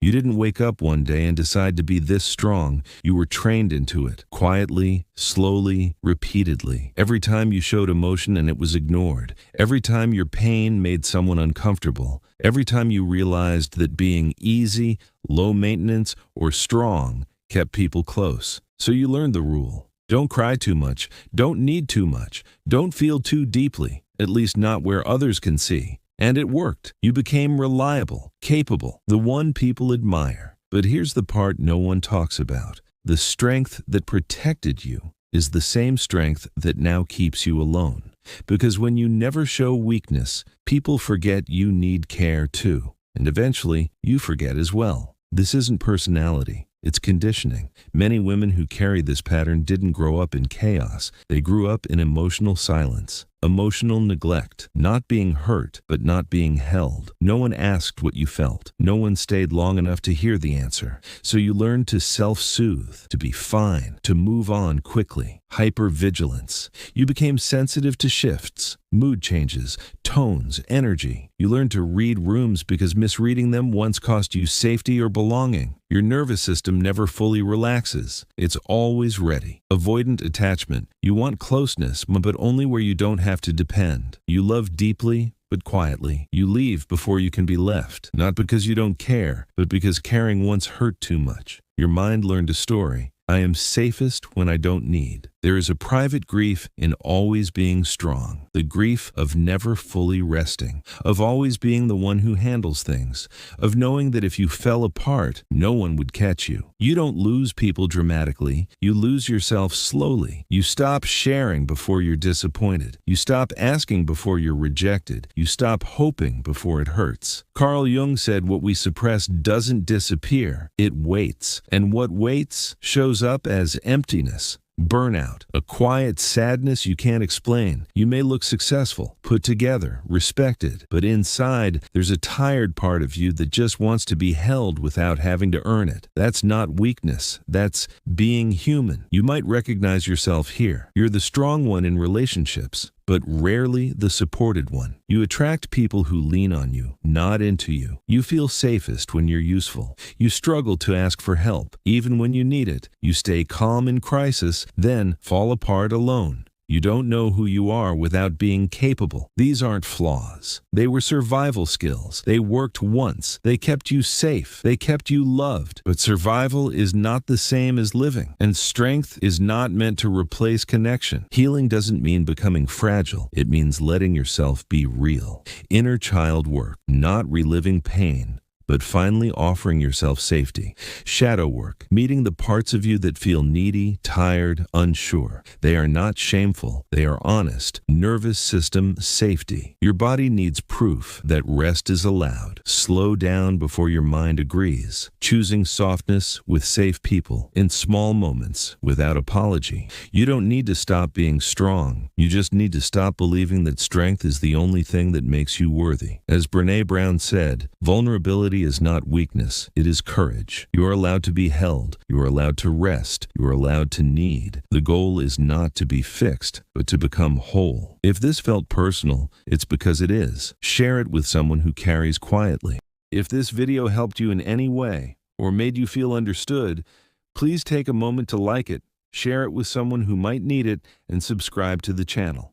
You didn't wake up one day and decide to be this strong. You were trained into it, quietly, slowly, repeatedly. Every time you showed emotion and it was ignored. Every time your pain made someone uncomfortable. Every time you realized that being easy, low maintenance, or strong kept people close. So you learned the rule. Don't cry too much. Don't need too much. Don't feel too deeply, at least not where others can see. And it worked. You became reliable, capable, the one people admire. But here's the part no one talks about. The strength that protected you is the same strength that now keeps you alone. Because when you never show weakness, people forget you need care too. And eventually, you forget as well. This isn't personality. It's conditioning. Many women who carry this pattern didn't grow up in chaos. They grew up in emotional silence, emotional neglect, not being hurt, but not being held. No one asked what you felt. No one stayed long enough to hear the answer. So you learned to self-soothe, to be fine, to move on quickly. Hypervigilance. You became sensitive to shifts, mood changes, tones, energy. You learned to read rooms because misreading them once cost you safety or belonging. Your nervous system never fully relaxes. It's always ready. Avoidant attachment. You want closeness, but only where you don't have to depend. You love deeply, but quietly. You leave before you can be left. Not because you don't care, but because caring once hurt too much. Your mind learned a story. I am safest when I don't need. There is a private grief in always being strong, the grief of never fully resting, of always being the one who handles things, of knowing that if you fell apart, no one would catch you. You don't lose people dramatically, you lose yourself slowly. You stop sharing before you're disappointed. You stop asking before you're rejected. You stop hoping before it hurts. Carl Jung said what we suppress doesn't disappear, it waits. And what waits shows up as emptiness. Burnout, a quiet sadness you can't explain. You may look successful, put together, respected, but inside there's a tired part of you that just wants to be held without having to earn it. That's not weakness, that's being human. You might recognize yourself here. You're the strong one in relationships, but rarely the supported one. You attract people who lean on you, not into you. You feel safest when you're useful. You struggle to ask for help, even when you need it. You stay calm in crisis, then fall apart alone. You don't know who you are without being capable. These aren't flaws. They were survival skills. They worked once. They kept you safe. They kept you loved. But survival is not the same as living. And strength is not meant to replace connection. Healing doesn't mean becoming fragile. It means letting yourself be real. Inner child work, not reliving pain, but finally offering yourself safety. Shadow work, meeting the parts of you that feel needy, tired, unsure. They are not shameful. They are honest. Nervous system safety. Your body needs proof that rest is allowed. Slow down before your mind agrees. Choosing softness with safe people in small moments without apology. You don't need to stop being strong. You just need to stop believing that strength is the only thing that makes you worthy. As Brené Brown said, vulnerability is not weakness, it is courage. You are allowed to be held. You are allowed to rest. You are allowed to need. The goal is not to be fixed, but to become whole. If this felt personal, it's because it is. Share it with someone who carries quietly. If this video helped you in any way or made you feel understood, please take a moment to like it, share it with someone who might need it, and subscribe to the channel.